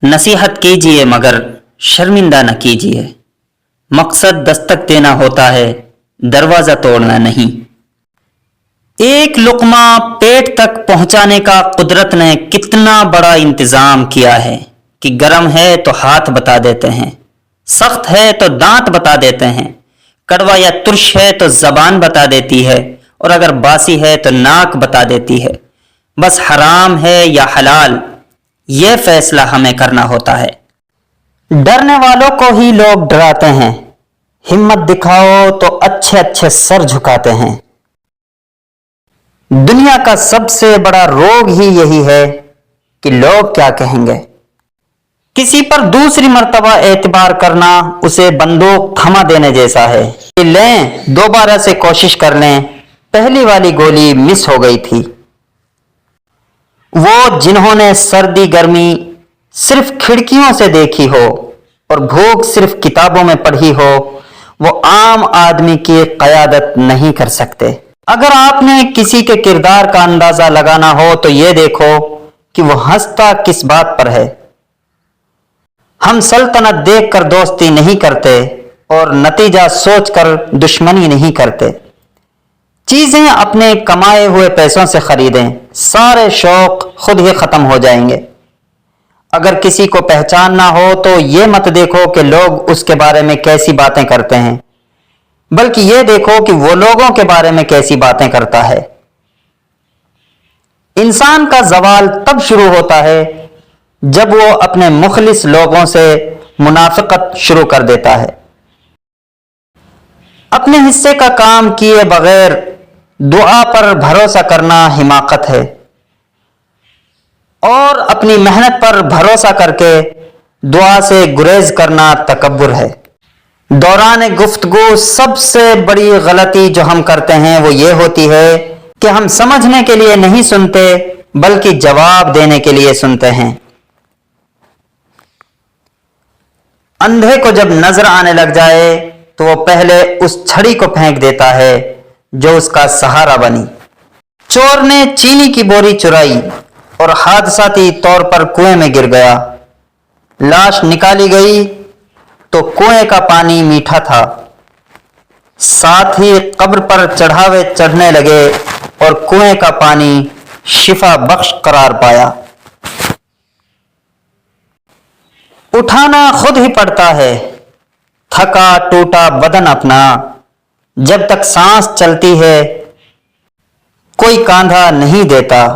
नसीहत कीजिए मगर शर्मिंदा न कीजिए। मकसद दस्तक देना होता है, दरवाजा तोड़ना नहीं। एक लुकमा पेट तक पहुंचाने का कुदरत ने कितना बड़ा इंतजाम किया है कि गर्म है तो हाथ बता देते हैं, सख्त है तो दांत बता देते हैं, कड़वा या तुर्श है तो जबान बता देती है, और अगर बासी है तो नाक बता देती है। बस हराम है या हलाल, यह फैसला हमें करना होता है। डरने वालों को ही लोग डराते हैं, हिम्मत दिखाओ तो अच्छे अच्छे सर झुकाते हैं। दुनिया का सबसे बड़ा रोग ही यही है कि लोग क्या कहेंगे। किसी पर दूसरी मर्तबा एतबार करना उसे बंदूक थमा देने जैसा है कि लें दोबारा से कोशिश कर लें, पहली वाली गोली मिस हो गई थी। वो जिन्होंने सर्दी गर्मी सिर्फ खिड़कियों से देखी हो और भूख सिर्फ किताबों में पढ़ी हो, वो आम आदमी की क़यादत नहीं कर सकते। अगर आपने किसी के किरदार का अंदाजा लगाना हो तो ये देखो कि वो हंसता किस बात पर है। हम सल्तनत देखकर दोस्ती नहीं करते और नतीजा सोचकर दुश्मनी नहीं करते। चीजें अपने कमाए हुए पैसों से खरीदें, सारे शौक खुद ही खत्म हो जाएंगे। अगर किसी को पहचानना हो तो ये मत देखो कि लोग उसके बारे में कैसी बातें करते हैं, बल्कि ये देखो कि वो लोगों के बारे में कैसी बातें करता है। इंसान का जवाल तब शुरू होता है जब वो अपने मुखलिस लोगों से मुनाफिकत शुरू कर देता है। अपने हिस्से का काम किए बगैर दुआ पर भरोसा करना हिमाकत है, और अपनी मेहनत पर भरोसा करके दुआ से गुरेज करना तकब्बुर है। दौरान गुफ्तगू सबसे बड़ी गलती जो हम करते हैं वो ये होती है कि हम समझने के लिए नहीं सुनते बल्कि जवाब देने के लिए सुनते हैं। अंधे को जब नजर आने लग जाए तो वो पहले उस छड़ी को फेंक देता है जो उसका सहारा बनी। चोर ने चीनी की बोरी चुराई और हादसाती तौर पर कुएं में गिर गया। लाश निकाली गई तो कुएं का पानी मीठा था, साथ ही कब्र पर चढ़ावे चढ़ने लगे और कुएं का पानी शिफा बख्श करार पाया। उठाना खुद ही पड़ता है थका टूटा बदन अपना, जब तक सांस चलती है कोई कांधा नहीं देता।